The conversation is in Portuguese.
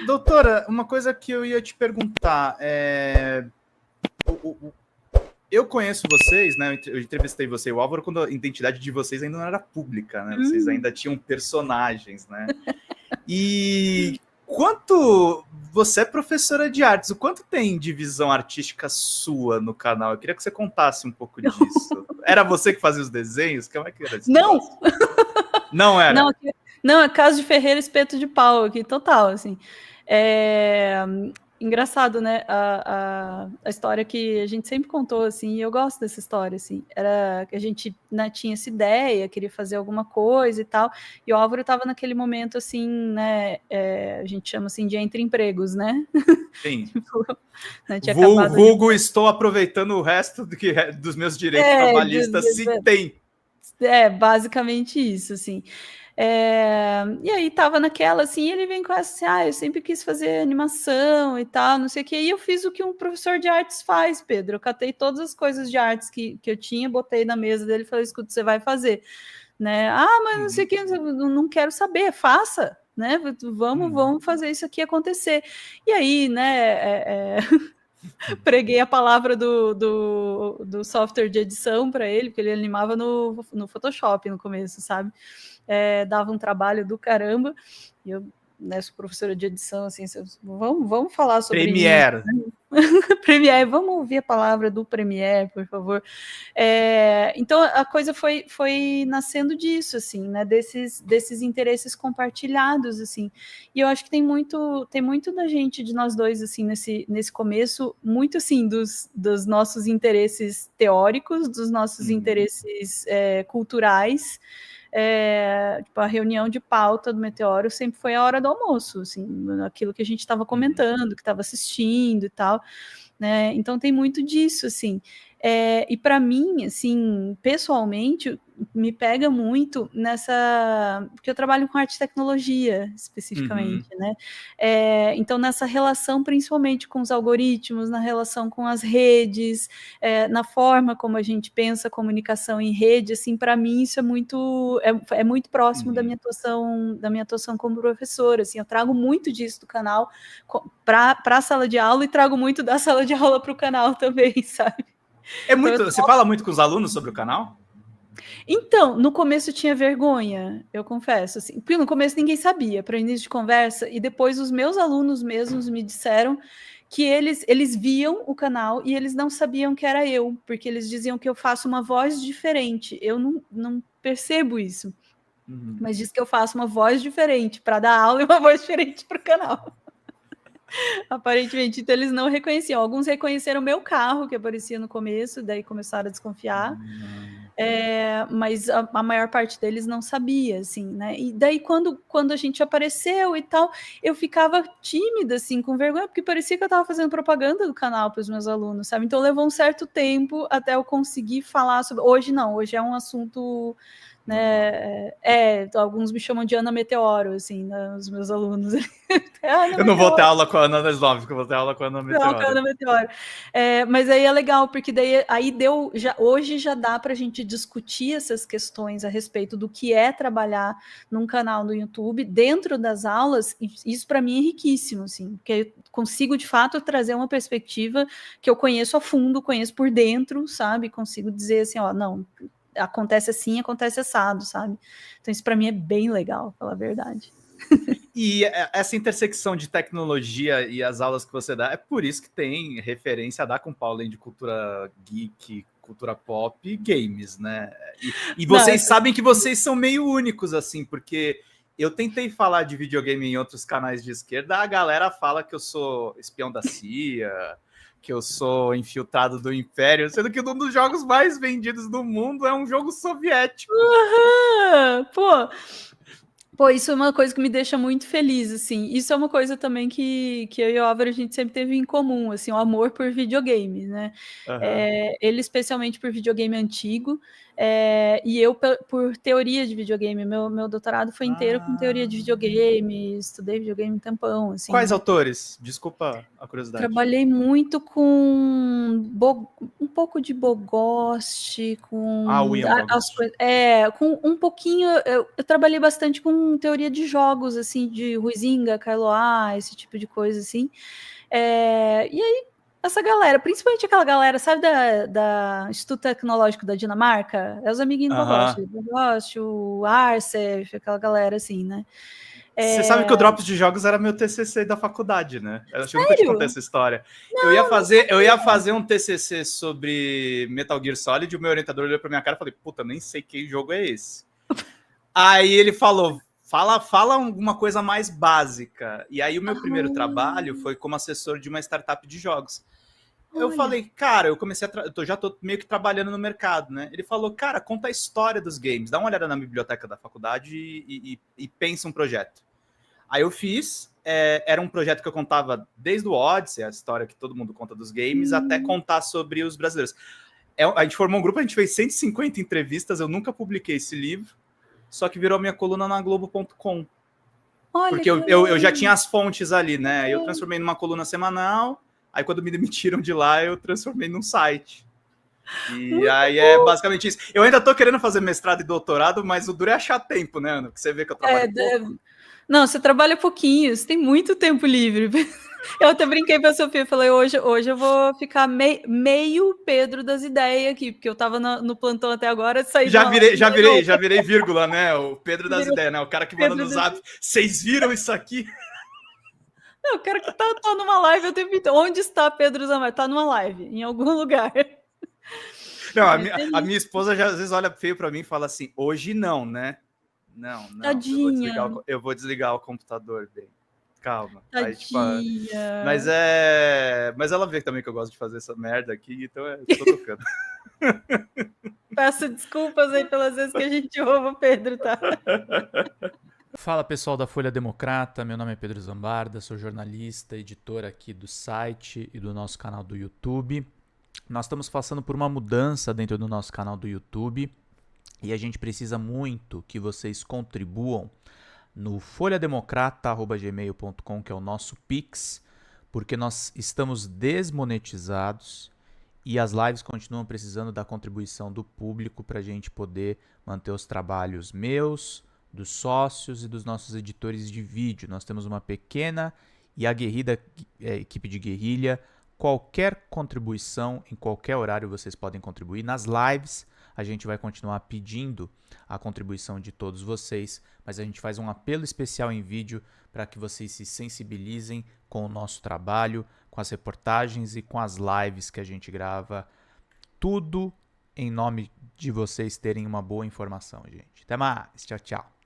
Doutora, uma coisa que eu ia te perguntar eu conheço vocês, né? Eu entrevistei você e o Álvaro quando a identidade de vocês ainda não era pública, né? Vocês ainda tinham personagens, né? E quanto você é professora de artes, o quanto tem de visão artística sua no canal? Eu queria que você contasse um pouco disso. Era você que fazia os desenhos? Como é que era esse Não! negócio? Não era? Não, é caso de Ferreira Espeto de Pau aqui, total, assim. Engraçado, né? A história que a gente sempre contou, assim, e eu gosto dessa história, assim. Era que a gente, né, tinha essa ideia, queria fazer alguma coisa e tal, e o Álvaro estava naquele momento, assim, né? A gente chama assim de entre empregos, né? Sim. Tipo, né, tinha acabado Vulgo, estou aproveitando o resto dos meus direitos trabalhistas, se tem. Basicamente isso, assim. E aí tava naquela, assim, e ele vem com essa, assim, eu sempre quis fazer animação e tal, não sei o que, e eu fiz o que um professor de artes faz, Pedro, eu catei todas as coisas de artes que eu tinha, botei na mesa dele e falei, escuta, você vai fazer, né, mas não sei o que, não quero saber, faça, né, vamos fazer isso aqui acontecer, e aí, né, preguei a palavra do software de edição para ele, porque ele animava no Photoshop no começo, sabe? Dava um trabalho do caramba. E eu, né, sou professora de edição, assim, vamos falar sobre Premiere. isso. Né? Premiere, vamos ouvir a palavra do Premiere, por favor. Então a coisa foi nascendo disso, assim, né? Desses interesses compartilhados, assim. E eu acho que tem muito da gente, de nós dois, assim, nesse começo, muito assim dos nossos interesses teóricos, dos nossos interesses culturais. Tipo, a reunião de pauta do Meteoro sempre foi a hora do almoço, assim, aquilo que a gente estava comentando, que estava assistindo e tal, né? Então tem muito disso, assim. E para mim, assim, pessoalmente, me pega muito nessa, porque eu trabalho com arte e tecnologia especificamente, né? Então nessa relação, principalmente com os algoritmos, na relação com as redes, na forma como a gente pensa a comunicação em rede, assim, para mim isso é muito próximo da minha atuação como professora, assim, eu trago muito disso do canal para a sala de aula e trago muito da sala de aula para o canal também, sabe? Você fala muito com os alunos sobre o canal? Então, no começo eu tinha vergonha, eu confesso, assim, porque no começo ninguém sabia, para início de conversa, e depois os meus alunos mesmos me disseram que eles viam o canal e eles não sabiam que era eu, porque eles diziam que eu faço uma voz diferente, eu não percebo isso, mas diz que eu faço uma voz diferente para dar aula e uma voz diferente para o canal. Aparentemente, então eles não reconheciam. Alguns reconheceram o meu carro, que aparecia no começo, daí começaram a desconfiar. Mas a maior parte deles não sabia, assim, né? E daí, quando a gente apareceu e tal, eu ficava tímida, assim, com vergonha, porque parecia que eu estava fazendo propaganda do canal para os meus alunos, sabe? Então levou um certo tempo até eu conseguir falar sobre. Hoje não, hoje é um assunto. Né? Alguns me chamam de Ana Meteoro, assim, né, os meus alunos. Eu não vou ter aula com a Ana Nesnov, que eu vou ter aula com a Ana Meteoro. Mas aí é legal, porque daí aí hoje já dá para a gente discutir essas questões a respeito do que é trabalhar num canal no YouTube dentro das aulas, e isso para mim é riquíssimo, assim, porque eu consigo de fato trazer uma perspectiva que eu conheço a fundo, conheço por dentro, sabe? Consigo dizer assim, ó, não, acontece assim, acontece assado, sabe? Então isso para mim é bem legal, falar a verdade. E essa intersecção de tecnologia e as aulas que você dá, é por isso que tem referência a dar com Paulo de cultura geek, cultura pop e games, né? E vocês sabem que vocês são meio únicos, assim, porque eu tentei falar de videogame em outros canais de esquerda, a galera fala que eu sou espião da CIA, que eu sou infiltrado do Império, sendo que um dos jogos mais vendidos do mundo é um jogo soviético. Pô, isso é uma coisa que me deixa muito feliz, assim. Isso é uma coisa também que eu e o Álvaro, a gente sempre teve em comum, assim, o amor por videogame, né? Ele especialmente por videogame antigo. E eu, por teoria de videogame, meu doutorado foi inteiro com teoria de videogame, estudei videogame um tempão, assim. Quais autores? Desculpa a curiosidade. Trabalhei muito com um pouco de Bogost, com William Bogost. com um pouquinho. Eu trabalhei bastante com teoria de jogos, assim, de Huizinga, Kailoa, esse tipo de coisa, assim. E aí, essa galera, principalmente aquela galera, sabe, da Instituto Tecnológico da Dinamarca? É os amiguinhos do Bogost, o Arcef, aquela galera assim, né? Você sabe que o Drops de Jogos era meu TCC da faculdade, né? Eu acho que eu nunca te contei essa história. Não, eu ia fazer um TCC sobre Metal Gear Solid e o meu orientador olhou pra minha cara e falei, puta, nem sei que jogo é esse. Aí ele falou, fala alguma coisa mais básica. E aí o meu primeiro trabalho foi como assessor de uma startup de jogos. Eu falei, cara, eu já tô meio que trabalhando no mercado, né? Ele falou, cara, conta a história dos games, dá uma olhada na biblioteca da faculdade e pensa um projeto. Aí eu fiz, era um projeto que eu contava desde o Odyssey, a história que todo mundo conta dos games, até contar sobre os brasileiros. A gente formou um grupo, a gente fez 150 entrevistas, eu nunca publiquei esse livro, só que virou minha coluna na Globo.com. Porque eu já tinha as fontes ali, né? Eu transformei numa coluna semanal. Aí, quando me demitiram de lá, eu transformei num site. E aí é basicamente isso. Eu ainda tô querendo fazer mestrado e doutorado, mas o duro é achar tempo, né, Ana? Porque você vê que eu trabalho pouco. Não, você trabalha pouquinho, você tem muito tempo livre. Eu até brinquei pra Sofia, falei, hoje eu vou ficar meio Pedro das ideias aqui, porque eu tava no plantão até agora, saí já virei vírgula, né? O Pedro das ideias, né? O cara que manda no zap, vocês viram isso aqui? Não, o cara que tá numa live, eu tenho que... Onde está Pedro Zamar? Tá numa live, em algum lugar. Não, a minha esposa já às vezes olha feio pra mim e fala assim, hoje não, né? Não. Tadinha. Eu vou desligar o computador, bem. Calma. Aí, tipo, mas ela vê também que eu gosto de fazer essa merda aqui, então eu tô tocando. Peço desculpas aí pelas vezes que a gente ouve o Pedro, tá? Fala pessoal da Folha Democrata, meu nome é Pedro Zambarda, sou jornalista, editor aqui do site e do nosso canal do YouTube. Nós estamos passando por uma mudança dentro do nosso canal do YouTube e a gente precisa muito que vocês contribuam no folhademocrata@gmail.com, que é o nosso Pix, porque nós estamos desmonetizados e as lives continuam precisando da contribuição do público para a gente poder manter os trabalhos meus, dos sócios e dos nossos editores de vídeo. Nós temos uma pequena e aguerrida equipe de guerrilha. Qualquer contribuição, em qualquer horário vocês podem contribuir. Nas lives a gente vai continuar pedindo a contribuição de todos vocês, mas a gente faz um apelo especial em vídeo para que vocês se sensibilizem com o nosso trabalho, com as reportagens e com as lives que a gente grava. Tudo em nome de vocês terem uma boa informação, gente. Até mais. Tchau, tchau.